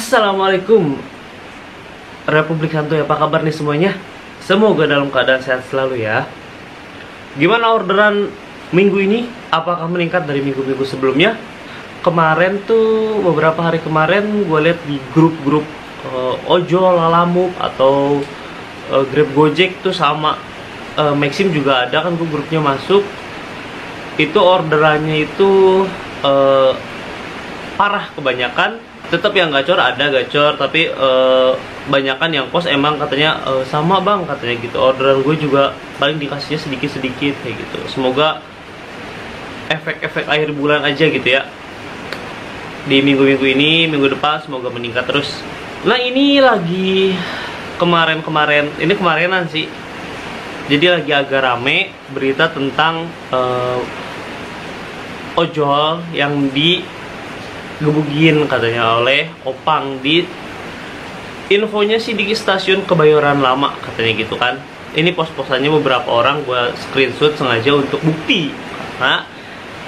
Assalamualaikum Republik Santuy, apa kabar nih semuanya? Semoga dalam keadaan sehat selalu ya. Gimana orderan minggu ini? Apakah meningkat dari minggu-minggu sebelumnya? Kemarin tuh, beberapa hari kemarin gue lihat di grup-grup ojol, lalamove atau Grab Gojek tuh sama Maxim juga ada kan, gue grupnya masuk. Itu orderannya itu parah kebanyakan. Tetap yang gacor ada gacor, tapi banyakan yang pos emang katanya sama bang, katanya gitu. Orderan gue juga paling dikasihnya sedikit-sedikit kayak gitu. Semoga efek-efek akhir bulan aja gitu ya, di minggu-minggu ini, minggu depan semoga meningkat terus. Nah ini lagi kemarin-kemarin, ini kemarinan sih, jadi lagi agak rame berita tentang ojol yang digebukin katanya oleh opang. Di infonya sih di stasiun Kebayoran Lama katanya gitu kan. Ini pos-posannya beberapa orang gue screenshot sengaja untuk bukti, karena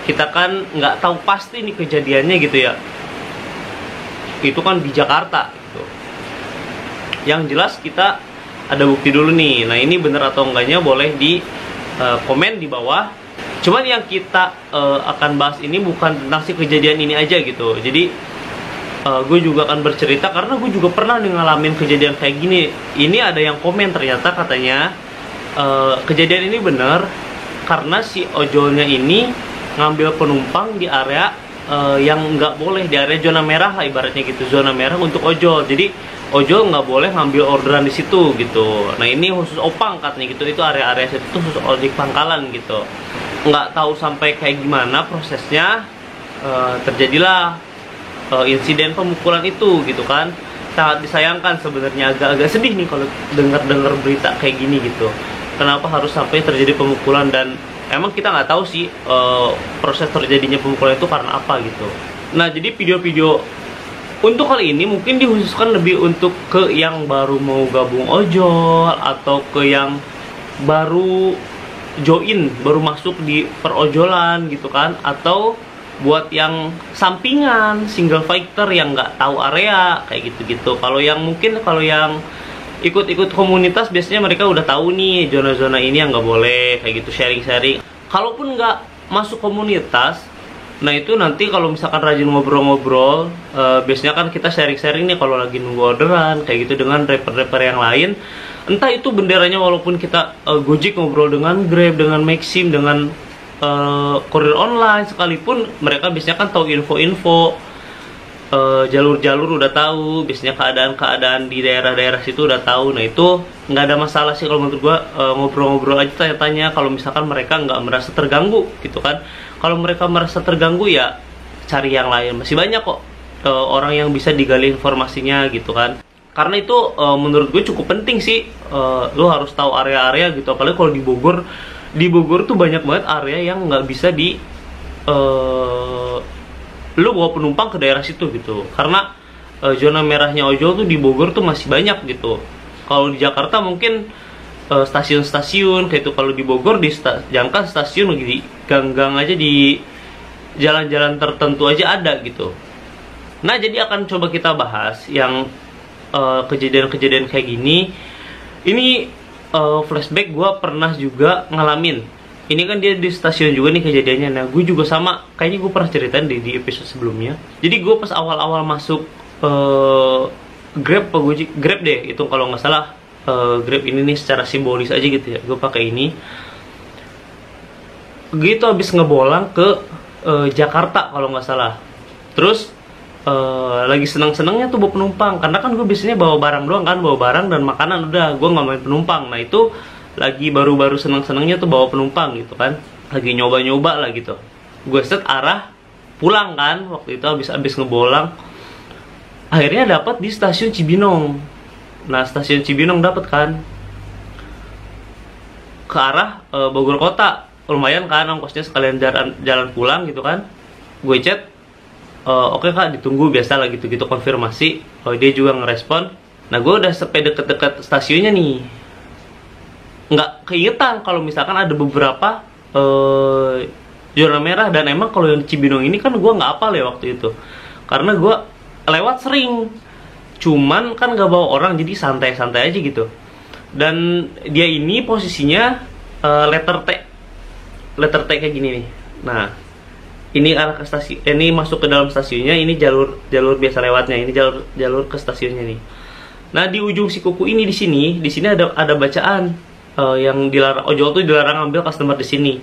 kita kan nggak tahu pasti nih kejadiannya gitu ya. Itu kan di Jakarta gitu. Yang jelas kita ada bukti dulu nih. Nah ini bener atau enggaknya boleh di komen di bawah. Cuman yang kita akan bahas ini bukan tentang si kejadian ini aja gitu. Jadi gue juga akan bercerita karena gue juga pernah ngalamin kejadian kayak gini. Ini ada yang komen ternyata katanya kejadian ini bener karena si ojolnya ini ngambil penumpang di area yang nggak boleh, di area zona merah lah ibaratnya gitu, zona merah untuk ojol. Jadi ojol nggak boleh ngambil orderan di situ gitu. Nah ini khusus opang katanya gitu, itu area-area situ khusus ojek pangkalan gitu. Nggak tahu sampai kayak gimana prosesnya, terjadilah insiden pemukulan itu gitu kan. Sangat disayangkan sebenarnya, agak-agak sedih nih kalau dengar berita kayak gini gitu. Kenapa harus sampai terjadi pemukulan, dan emang kita nggak tahu sih proses terjadinya pemukulan itu karena apa gitu. Nah jadi video-video untuk kali ini mungkin dikhususkan lebih untuk ke yang baru mau gabung ojol, atau ke yang baru join, baru masuk di perojolan gitu kan, atau buat yang sampingan, single fighter yang nggak tahu area kayak gitu-gitu. Kalau yang ikut-ikut komunitas biasanya mereka udah tahu nih zona-zona ini yang nggak boleh kayak gitu, sharing-sharing. Kalaupun nggak masuk komunitas, nah itu nanti kalau misalkan rajin ngobrol-ngobrol, biasanya kan kita sharing-sharing nih kalau lagi nunggu orderan kayak gitu dengan rapper-rapper yang lain. Entah itu benderanya, walaupun kita Gojek ngobrol dengan Grab, dengan Maxim, dengan kurir online sekalipun, mereka biasanya kan tahu info-info, jalur-jalur udah tahu, biasanya keadaan-keadaan di daerah-daerah situ udah tahu. Nah itu nggak ada masalah sih kalau menurut gua, ngobrol-ngobrol aja, tanya-tanya kalau misalkan mereka nggak merasa terganggu gitu kan. Kalau mereka merasa terganggu ya cari yang lain, masih banyak kok orang yang bisa digali informasinya gitu kan. Karena itu menurut gue cukup penting sih, lo harus tahu area-area gitu. Apalagi kalau di Bogor tuh banyak banget area yang nggak bisa lo bawa penumpang ke daerah situ gitu. Karena zona merahnya ojol tuh di Bogor tuh masih banyak gitu. Kalau di Jakarta mungkin stasiun-stasiun kayak itu, kalau di Bogor jangankan stasiun, lagi di gang-gang aja, di jalan-jalan tertentu aja ada gitu. Nah jadi akan coba kita bahas yang kejadian-kejadian kayak gini. Ini flashback, gue pernah juga ngalamin. Ini kan dia di stasiun juga nih kejadiannya. Nah gue juga sama, kayaknya gue pernah ceritain di episode sebelumnya. Jadi gue pas awal-awal masuk Grab apa Gojek, Grab deh itu kalau nggak salah. Grab ini nih secara simbolis aja gitu ya, gue pakai ini. Gitu habis ngebolang ke Jakarta kalau nggak salah. Terus lagi senang-senangnya tuh bawa penumpang, karena kan gue biasanya bawa barang doang kan, bawa barang dan makanan, udah gue nggak main penumpang. Nah itu lagi baru-baru senang-senangnya tuh bawa penumpang gitu kan, lagi nyoba-nyoba lah gitu. Gue set arah pulang kan waktu itu, habis ngebolang. Akhirnya dapat di stasiun Cibinong. Nah stasiun Cibinong dapat kan ke arah Bogor kota, lumayan kan ongkosnya, sekalian jalan pulang gitu kan. Gue chat, oke kak, ditunggu biasa lah gitu-gitu, konfirmasi. Oh dia juga ngerespon. Nah gue udah sampai deket-deket stasiunnya nih, nggak keingetan kalau misalkan ada beberapa zona merah. Dan emang kalau yang Cibinong ini kan gue nggak apal ya waktu itu, karena gue lewat sering. cuman kan gak bawa orang, jadi santai-santai aja gitu. Dan dia ini posisinya letter T kayak gini nih. Nah, ini arah ke stasiun, ini masuk ke dalam stasiunnya, ini jalur biasa lewatnya, ini jalur ke stasiunnya nih. Nah, di ujung si kuku ini di sini ada bacaan yang dilarang, ojol tuh dilarang ambil customer di sini.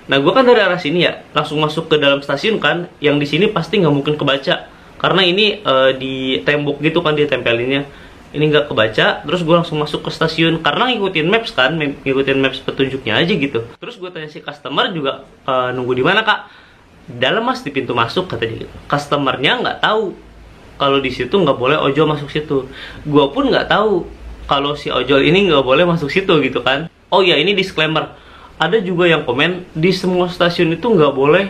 Nah, gue kan dari arah sini ya, langsung masuk ke dalam stasiun kan, yang di sini pasti nggak mungkin kebaca, karena ini di tembok gitu kan dia tempelinnya, ini nggak kebaca. Terus gue langsung masuk ke stasiun, karena ngikutin maps kan, ngikutin maps petunjuknya aja gitu. Terus gue tanya si customer juga, nunggu di mana kak? Dalam mas, di pintu masuk kata dia gitu. Customernya nggak tahu kalau di situ nggak boleh ojol masuk situ. Gue pun nggak tahu kalau si ojol ini nggak boleh masuk situ gitu kan. Oh ya, ini disclaimer. Ada juga yang komen di semua stasiun itu nggak boleh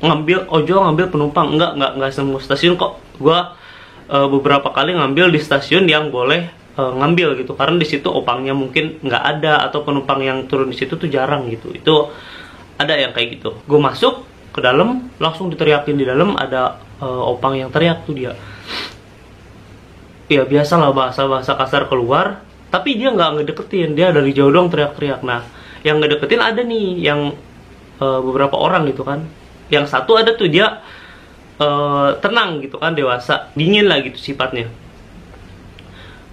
ngambil penumpang. Nggak semua stasiun kok. Gua beberapa kali ngambil di stasiun yang boleh ngambil gitu, karena di situ opangnya mungkin nggak ada, atau penumpang yang turun di situ tuh jarang gitu. Itu ada yang kayak gitu. Gue masuk ke dalam, langsung diteriakin di dalam ada opang yang teriak tuh dia. Ya biasalah bahasa kasar keluar. Tapi dia nggak ngedeketin, dia dari jauh doang teriak-teriak. Nah, yang ngedeketin ada nih, yang beberapa orang gitu kan. Yang satu ada tuh dia tenang gitu kan, dewasa, dingin lah gitu sifatnya.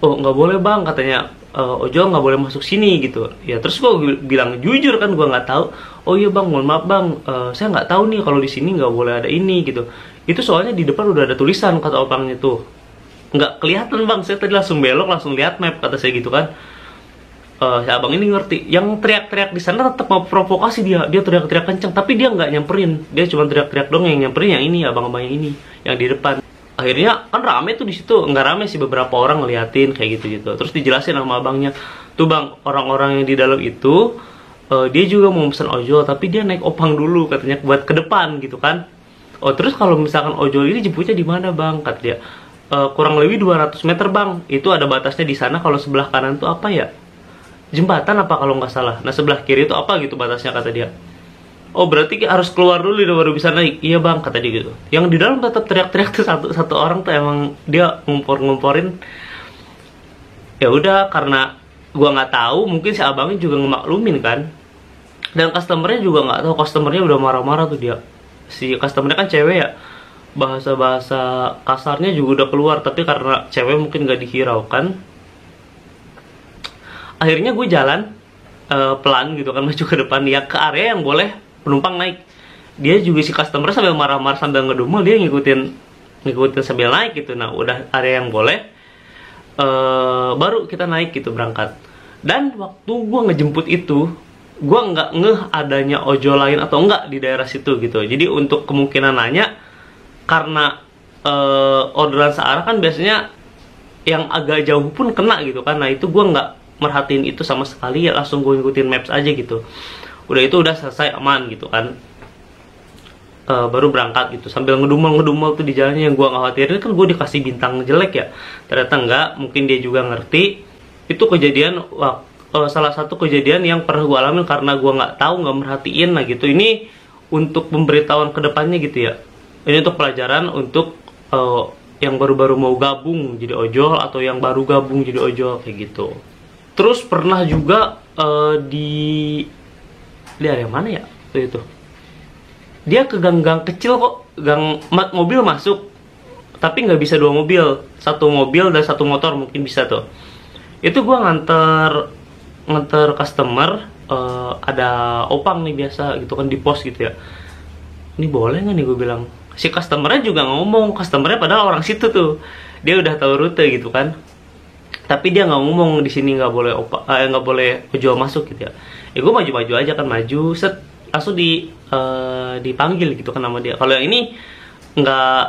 Oh nggak boleh bang, katanya ojol nggak boleh masuk sini gitu. Ya terus gue bilang jujur kan, gue nggak tahu. Oh iya bang, mohon maaf bang, saya nggak tahu nih kalau di sini nggak boleh ada ini gitu. Itu soalnya di depan udah ada tulisan, kata opangnya tuh. Nggak kelihatan bang, saya tadi langsung belok, langsung lihat map, kata saya gitu kan. Si abang ini ngerti, yang teriak-teriak di sana tetap mau provokasi dia teriak-teriak kenceng, tapi dia nggak nyamperin, dia cuma teriak-teriak dong. Yang nyamperin yang ini, abang-abang yang ini, yang di depan. Akhirnya kan rame tuh di situ, nggak rame sih, beberapa orang ngeliatin kayak gitu. Terus dijelasin sama abangnya, tuh bang, orang-orang yang di dalam itu dia juga mau pesan ojol, tapi dia naik opang dulu katanya buat ke depan gitu kan. Oh terus kalau misalkan ojol ini jemputnya di mana bang, kata dia. Kurang lebih 200 meter bang, itu ada batasnya di sana. Kalau sebelah kanan tuh apa ya, jembatan apa kalau nggak salah. Nah sebelah kiri itu apa gitu batasnya, kata dia. Oh berarti harus keluar dulu baru bisa naik. Iya bang, kata dia gitu. Yang di dalam tetap teriak-teriak tuh satu orang tuh, emang dia ngumpor-ngumporin. Ya udah, karena gua nggak tahu, mungkin si abangnya juga ngemaklumin kan. Dan customernya juga nggak tahu, customernya udah marah-marah tuh dia. Si customernya kan cewek ya, bahasa kasarnya juga udah keluar, tapi karena cewek mungkin gak dihiraukan. Akhirnya gue jalan pelan gitu kan, maju ke depan ya, ke area yang boleh penumpang naik. Dia juga, si customer sambil marah-marah sambil ngedumel, dia ngikutin sambil naik gitu. Nah udah area yang boleh, baru kita naik gitu, berangkat. Dan waktu gue ngejemput itu, gue nggak ngeh adanya ojol lain atau enggak di daerah situ gitu. Jadi untuk kemungkinan nanya, karena orderan searah kan biasanya yang agak jauh pun kena gitu kan. Nah itu gue nggak merhatiin itu sama sekali ya, langsung gue ngikutin maps aja gitu. Udah itu udah selesai, aman gitu kan. Baru berangkat gitu, sambil ngedumel tuh di jalannya. Yang gue khawatirin kan gue dikasih bintang jelek ya, ternyata enggak. Mungkin dia juga ngerti. Itu kejadian salah satu kejadian yang pernah gue alamin karena gue nggak tahu, nggak merhatiin lah gitu. Ini untuk pemberitahuan kedepannya gitu ya. Ini untuk pelajaran untuk yang baru-baru mau gabung jadi ojol, atau yang baru gabung jadi ojol kayak gitu. Terus pernah juga di area mana ya itu? Dia ke gang-gang kecil kok, gang mobil masuk, tapi nggak bisa 2 mobil, 1 mobil dan 1 motor mungkin bisa tuh. Itu gua nganter customer, ada opang nih biasa gitu kan di pos gitu ya. Ini boleh nggak nih, gue bilang. Si customernya juga ngomong, customernya padahal orang situ tuh, dia udah tahu rute gitu kan, tapi dia nggak ngomong di sini nggak boleh nggak boleh ojol masuk gitu ya. Ya gue maju aja kan, maju set, langsung dipanggil gitu kan nama dia. Kalau yang ini nggak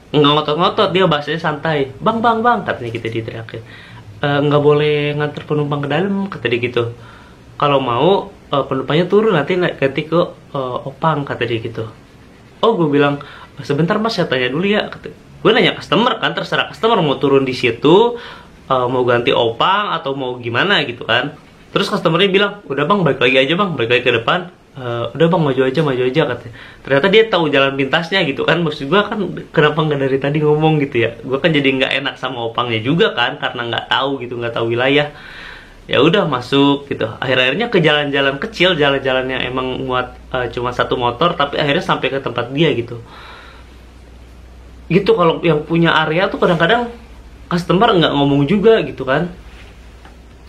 ngotot-ngotot, dia bahasanya santai. Bang katanya gitu, diteriakin. Nggak boleh nganter penumpang ke dalam, kata dia gitu. Kalau mau penumpangnya turun, nanti ganti ke opang, kata dia gitu. Oh gue bilang, sebentar mas, saya tanya dulu ya. Gue nanya customer kan, terserah customer mau turun di situ, mau ganti opang atau mau gimana gitu kan. Terus customernya bilang, udah bang, balik lagi aja bang, balik lagi ke depan. Udah bang maju aja katanya. Ternyata dia tahu jalan pintasnya gitu kan. Maksud gue kan kenapa nggak dari tadi ngomong gitu ya. Gue kan jadi nggak enak sama opangnya juga kan, karena nggak tahu gitu, nggak tahu wilayah. Ya udah masuk gitu. Akhir-akhirnya ke jalan-jalan kecil, jalan-jalan yang emang muat cuma satu motor, tapi akhirnya sampai ke tempat dia gitu. Gitu kalau yang punya area tuh kadang-kadang customer nggak ngomong juga gitu kan.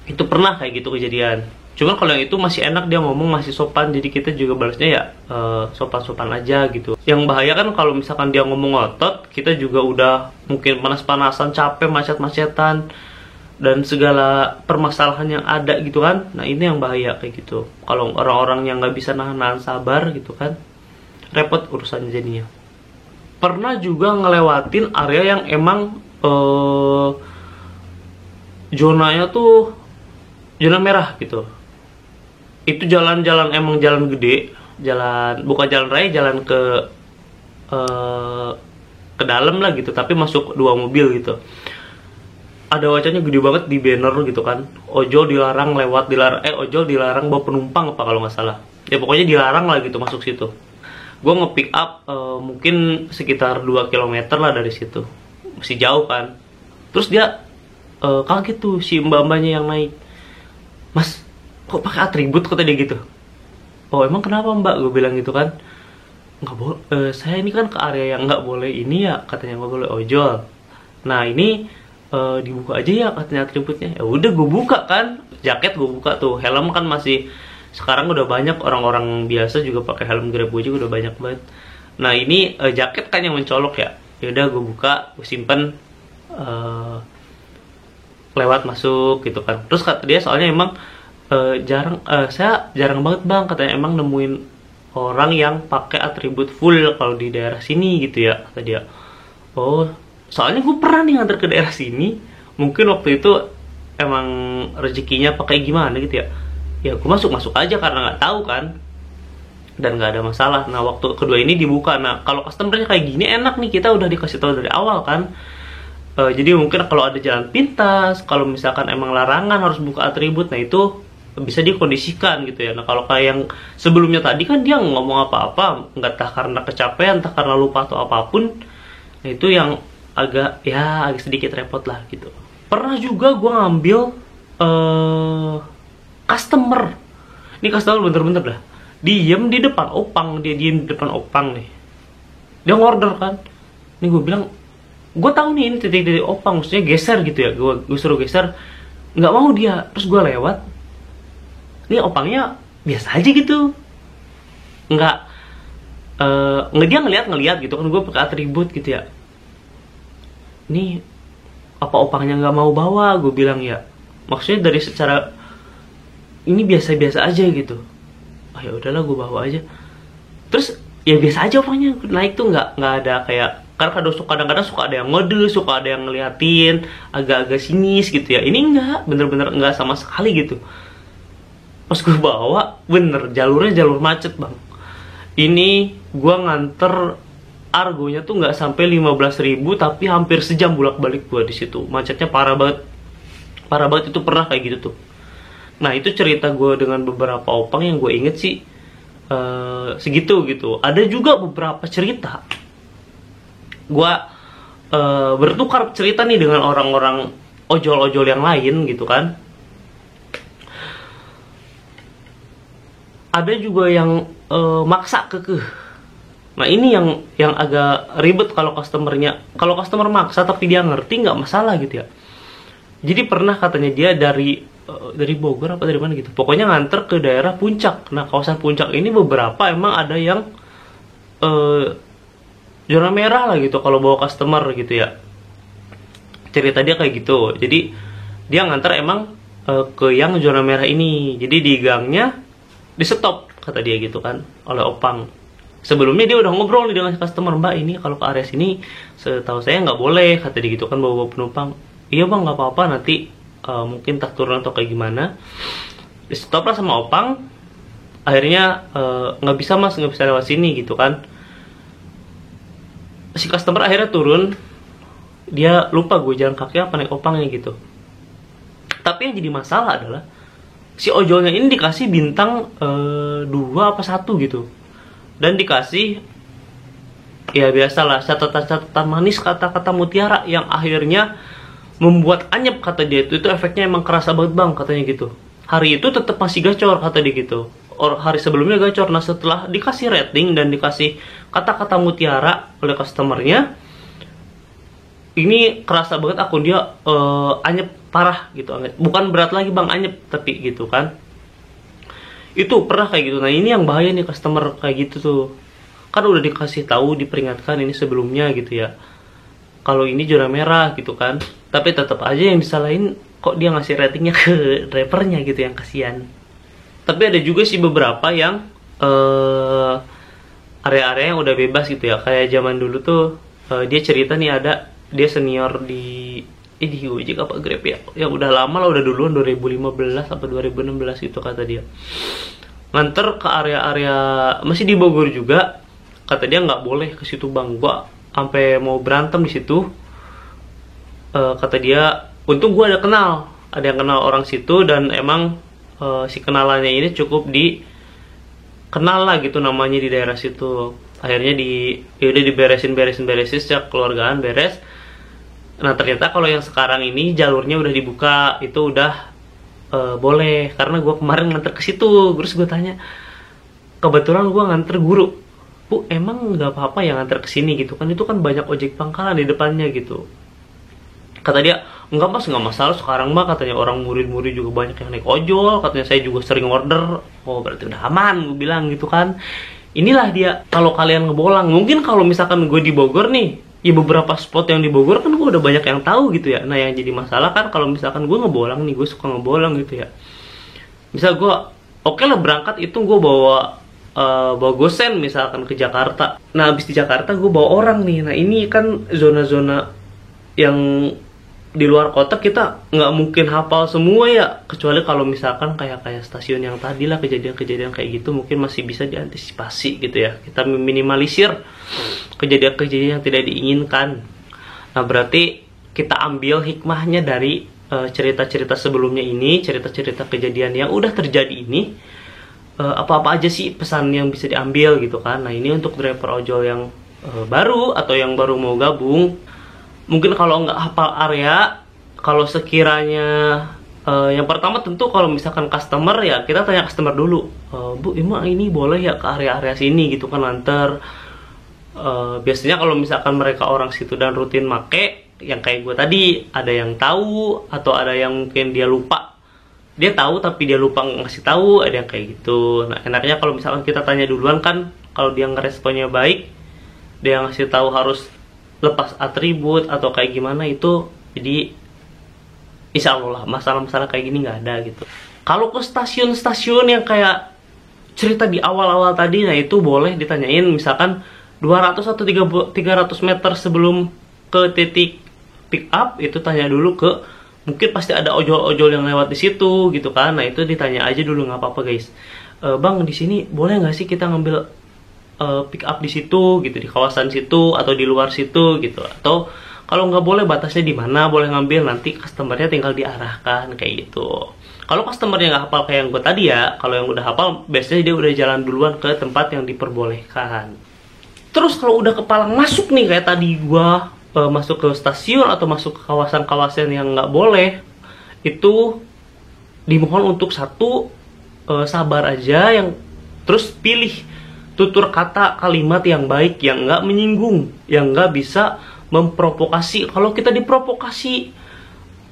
Itu pernah kayak gitu kejadian. Cuman kalau yang itu masih enak, dia ngomong masih sopan, jadi kita juga balasnya ya sopan-sopan aja gitu. Yang bahaya kan kalau misalkan dia ngomong ngotot, kita juga udah mungkin panas-panasan, capek, macet-macetan, dan segala permasalahan yang ada gitu kan. Nah ini yang bahaya kayak gitu. Kalau orang-orang yang nggak bisa nahan-nahan sabar gitu kan, repot urusannya jadinya. Pernah juga ngelewatin area yang emang zonanya tuh zona merah gitu. Itu jalan-jalan emang jalan gede, jalan bukan jalan raya, jalan ke dalam lah gitu, tapi masuk 2 mobil gitu. Ada wacanya gede banget di banner gitu kan, ojol dilarang lewat, ojol dilarang bawa penumpang apa kalau nggak salah. Ya pokoknya dilarang lah gitu masuk situ. Gue nge-pick up mungkin sekitar 2 km lah dari situ, masih jauh kan. Terus dia kaget tuh si mbak-mbaknya yang naik. Mas, kok pakai atribut, kata dia gitu. Oh emang kenapa mbak, gue bilang gitu kan. Nggak boleh, saya ini kan ke area yang nggak boleh ini ya, katanya nggak boleh ojol. Nah ini dibuka aja ya katanya atributnya. Ya udah gue buka kan, jaket gue buka tuh, helm kan masih, sekarang udah banyak orang-orang biasa juga pakai helm Grab, gue juga udah banyak banget. Nah ini jaket kan yang mencolok ya. Ya udah gue buka, gue simpen, lewat masuk gitu kan. Terus kata dia soalnya emang saya jarang banget bang, katanya emang nemuin orang yang pakai atribut full kalau di daerah sini gitu ya, kata dia. Oh soalnya gue pernah nih nganter ke daerah sini, mungkin waktu itu emang rezekinya pakai gimana gitu ya. Ya gue masuk aja karena nggak tahu kan, dan nggak ada masalah. Nah waktu kedua ini dibuka. Nah kalau customernya kayak gini enak nih, kita udah dikasih tahu dari awal kan. Jadi mungkin kalau ada jalan pintas, kalau misalkan emang larangan harus buka atribut, nah itu bisa dikondisikan gitu ya. Nah kalau kayak yang sebelumnya tadi kan dia ngomong apa-apa, nggak entah karena kecapean, entah karena lupa atau apapun. Nah itu yang agak sedikit repot lah gitu. Pernah juga gue ngambil customer. Ini customer bener-bener dah diem di depan opang, dia diem di depan opang nih. Dia ngorder kan. Ini gue bilang, gue tahu nih ini titik-titik opang, maksudnya geser gitu ya. Gue suruh geser, nggak mau dia. Terus gue lewat, ini opangnya biasa aja gitu, nggak dia ngeliat gitu kan, gue pakai atribut gitu ya. Ini apa opangnya nggak mau bawa, gue bilang ya. Maksudnya dari secara ini biasa-biasa aja gitu. Oh ya udahlah gue bawa aja. Terus ya biasa aja opangnya naik tuh, nggak ada kayak, karena kadang-kadang suka ada yang ngode, suka ada yang ngeliatin agak-agak sinis gitu ya. Ini enggak, bener-bener enggak sama sekali gitu. Pas gue bawa, bener jalurnya jalur macet bang. Ini gue nganter argonya tuh nggak sampai 15.000, tapi hampir sejam bolak-balik gue di situ. Macetnya parah banget itu, pernah kayak gitu tuh. Nah itu cerita gue dengan beberapa opang yang gue inget sih segitu gitu. Ada juga beberapa cerita gue bertukar cerita nih dengan orang-orang ojol-ojol yang lain gitu kan. Ada juga yang maksa kekeh. Nah ini yang agak ribet kalau customer maksa tapi dia ngerti nggak masalah gitu ya. Jadi pernah katanya dia dari Bogor apa dari mana gitu, pokoknya nganter ke daerah Puncak. Nah kawasan Puncak ini beberapa emang ada yang zona merah lah gitu kalau bawa customer gitu ya. Cerita dia kayak gitu. Jadi dia nganter emang ke yang zona merah ini. Jadi di gangnya di stop kata dia gitu kan oleh opang. Sebelumnya dia udah ngobrol nih dengan customer, mbak ini kalau ke area sini setahu saya nggak boleh, kata dia gitu kan, bawa penumpang. Iya bang nggak apa-apa, nanti mungkin tak turun atau kayak gimana. Di stop lah sama opang. Akhirnya nggak bisa mas, nggak bisa lewat sini gitu kan. Si customer akhirnya turun, dia lupa gue jalan kaki apa naik opangnya gitu. Tapi yang jadi masalah adalah si ojolnya ini dikasih bintang 2 apa 1 gitu, dan dikasih ya biasalah catatan manis, kata-kata mutiara yang akhirnya membuat anyep, kata dia. Itu efeknya emang kerasa banget bang, katanya gitu. Hari itu tetap masih gacor, kata dia gitu. Hari sebelumnya gacor. Nah setelah dikasih rating dan dikasih kata-kata mutiara oleh customernya, ini kerasa banget akun dia anyep parah gitu. Bukan berat lagi bang, anyep tapi gitu kan. Itu pernah kayak gitu. Nah ini yang bahaya nih, customer kayak gitu tuh. Kan udah dikasih tahu, diperingatkan ini sebelumnya gitu ya, kalau ini zona merah gitu kan. Tapi tetap aja yang disalahin, kok dia ngasih ratingnya ke drivernya gitu, yang kasihan. Tapi ada juga sih beberapa yang area-area yang udah bebas gitu ya. Kayak zaman dulu tuh dia cerita nih, ada dia senior di Gojek apa Grab ya, yang udah lama lah, udah duluan 2015 atau 2016 itu kata dia. Nganter ke area-area masih di Bogor juga, kata dia nggak boleh ke situ bang. Gua sampai mau berantem di situ. Kata dia, untung gua ada yang kenal orang situ, dan emang si kenalannya ini cukup dikenal lah gitu namanya di daerah situ. Akhirnya udah diberesin secara keluargaan beres. Nah ternyata kalau yang sekarang ini jalurnya udah dibuka, itu udah boleh. Karena gue kemarin nganter ke situ, terus gue tanya, kebetulan gue nganter guru, Bu emang nggak apa-apa yang nganter ke sini gitu kan, itu kan banyak ojek pangkalan di depannya gitu. Kata dia, enggak mas, nggak masalah sekarang mah, katanya orang murid-murid juga banyak yang naik ojol, katanya saya juga sering order. Oh berarti udah aman, gue bilang gitu kan. Inilah dia, kalau kalian ngebolang, mungkin kalau misalkan gue di Bogor nih, ya beberapa spot yang di Bogor kan gue udah banyak yang tahu gitu ya. Nah yang jadi masalah kan kalau misalkan gue ngebolang nih, gue suka ngebolang gitu ya. Misal gue, oke lah berangkat itu gue bawa gosen misalkan ke Jakarta. Nah habis di Jakarta gue bawa orang nih. Nah ini kan zona-zona yang di luar kota, kita nggak mungkin hafal semua ya, kecuali kalau misalkan kayak stasiun yang tadi lah, kejadian-kejadian kayak gitu mungkin masih bisa diantisipasi gitu ya, kita meminimalisir kejadian-kejadian yang tidak diinginkan. Nah berarti kita ambil hikmahnya dari cerita-cerita sebelumnya ini, cerita-cerita kejadian yang udah terjadi ini, apa-apa aja sih pesan yang bisa diambil gitu kan. Nah ini untuk driver ojol yang baru atau yang baru mau gabung, mungkin kalau nggak hafal area, kalau sekiranya yang pertama tentu kalau misalkan customer ya kita tanya customer dulu, Bu emang ini boleh ya ke area-area sini gitu kan nanti. Biasanya kalau misalkan mereka orang situ dan rutin make, yang kayak gue tadi, ada yang tahu atau ada yang mungkin dia lupa, dia tahu tapi dia lupa ngasih tahu, ada yang kayak gitu. Nah enaknya kalau misalkan kita tanya duluan kan, kalau dia ngeresponnya baik, dia ngasih tahu harus lepas atribut atau kayak gimana itu, jadi insya Allah lah masalah-masalah kayak gini nggak ada gitu. Kalau ke stasiun-stasiun yang kayak cerita di awal-awal tadi, nah itu boleh ditanyain misalkan 200 atau 300 meter sebelum ke titik pick up, itu tanya dulu ke, mungkin pasti ada ojol-ojol yang lewat di situ gitu kan. Nah itu ditanya aja dulu, nggak apa-apa guys, bang di sini boleh nggak sih kita ngambil pick up di situ gitu, di kawasan situ atau di luar situ gitu. Atau kalau nggak boleh, batasnya di mana boleh ngambil, nanti customernya tinggal diarahkan kayak gitu. Kalau customernya nggak hafal kayak yang gue tadi ya, kalau yang udah hafal biasanya dia udah jalan duluan ke tempat yang diperbolehkan. Terus kalau udah kepalang masuk nih kayak tadi gue masuk ke stasiun atau masuk ke kawasan-kawasan yang nggak boleh, itu dimohon untuk satu, sabar aja, yang terus pilih tutur kata kalimat yang baik, yang nggak menyinggung, yang nggak bisa memprovokasi. Kalau kita diprovokasi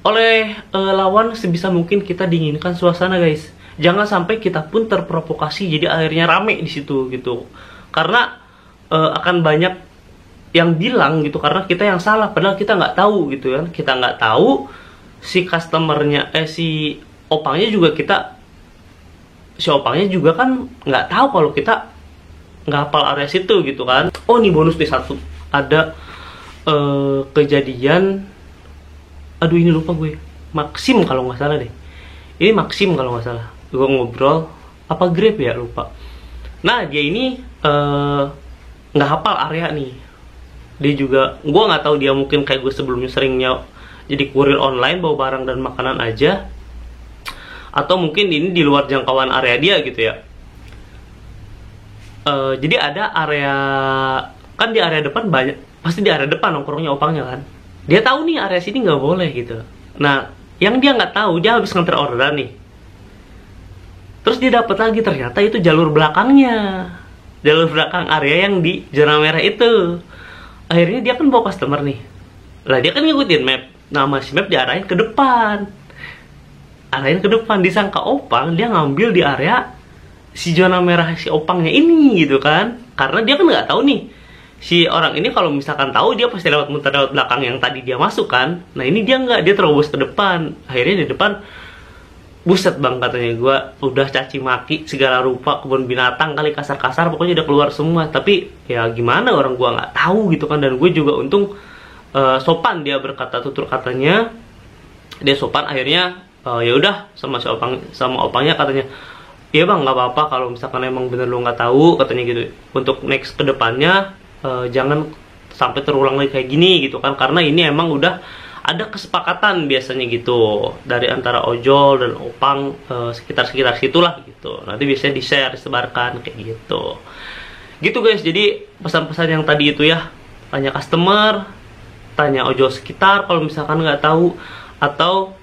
oleh lawan, sebisa mungkin kita dinginkan suasana guys. Jangan sampai kita pun terprovokasi, jadi akhirnya rame di situ gitu. Karena akan banyak yang bilang gitu, karena kita yang salah, padahal kita nggak tahu gitu kan. Kita nggak tahu, si customernya, si opangnya juga si opangnya juga kan nggak tahu kalau kita nggak hafal area situ gitu kan. Oh nih bonus nih satu, ada kejadian, aduh ini lupa gue, Maxim kalau nggak salah deh, ini Maxim kalau nggak salah, gue ngobrol apa Grab ya lupa. Nah dia ini nggak hafal area nih, dia juga, gue nggak tahu dia mungkin kayak gue sebelumnya seringnya jadi kurir online bawa barang dan makanan aja, atau mungkin ini di luar jangkauan area dia gitu ya. Jadi ada area, kan di area depan banyak, pasti di area depan nongkrongnya opangnya kan. Dia tahu nih area sini nggak boleh gitu. Nah, yang dia nggak tahu, dia habis nganter orderan nih. Terus dia dapat lagi, ternyata itu jalur belakangnya, jalur belakang area yang di zona merah itu. Akhirnya dia kan bawa customer nih. Lah dia kan ngikutin map. Nama si map diarahin ke depan. Arahin ke depan, disangka opang, dia ngambil di area si zona merah si opangnya ini gitu kan. Karena dia kan nggak tahu nih. Si orang ini kalau misalkan tahu, dia pasti lewat muter lewat belakang yang tadi dia masuk kan. Nah ini dia nggak, dia terobos ke depan. Akhirnya di depan, buset bang katanya, gue udah caci maki segala rupa, kebun binatang kali, kasar-kasar, pokoknya udah keluar semua. Tapi ya gimana, orang gue nggak tahu gitu kan. Dan gue juga untung sopan, dia berkata tutur katanya, dia sopan. Akhirnya ya udah sama si opang, sama opangnya katanya, iya bang nggak apa-apa kalau misalkan emang bener lo nggak tahu katanya gitu. Untuk next kedepannya jangan sampai terulang lagi kayak gini gitu kan, karena ini emang udah ada kesepakatan biasanya gitu dari antara ojol dan opang, sekitar-sekitar situlah gitu. Nanti biasanya di-share, disebarkan kayak gitu. Gitu guys, jadi pesan-pesan yang tadi itu ya, tanya customer, tanya ojol sekitar kalau misalkan nggak tahu, atau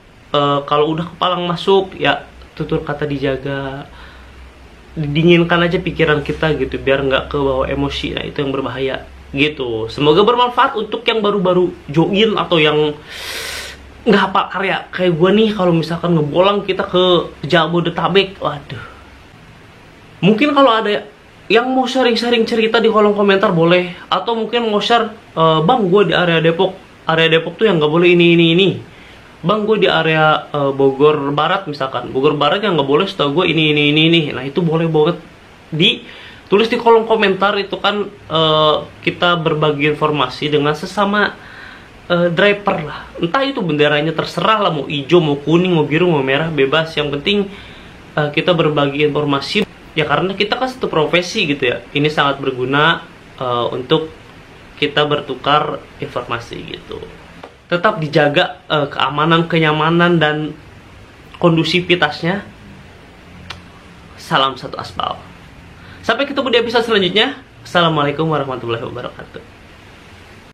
kalau udah kepalang masuk ya tutur kata dijaga, didinginkan aja pikiran kita gitu biar nggak kebawa emosi. Nah itu yang berbahaya gitu. Semoga bermanfaat untuk yang baru-baru join atau yang nggak hafal area kayak gue nih. Kalau misalkan ngebolang kita ke Jabodetabek, waduh, mungkin kalau ada yang mau sharing-sharing cerita di kolom komentar boleh, atau mungkin mau share, bang gue di area Depok tuh yang nggak boleh ini. Bang gue di area Bogor Barat misalkan, Bogor Barat yang nggak boleh setahu gue ini. Nah itu boleh banget ditulis di kolom komentar. Itu kan kita berbagi informasi dengan sesama driver lah. Entah itu benderanya terserah lah, mau hijau, mau kuning, mau biru, mau merah, bebas. Yang penting kita berbagi informasi. Ya karena kita kan satu profesi gitu ya. Ini sangat berguna untuk kita bertukar informasi gitu. Tetap dijaga keamanan, kenyamanan, dan kondusivitasnya. Salam satu aspal. Sampai ketemu di episode selanjutnya. Assalamualaikum warahmatullahi wabarakatuh.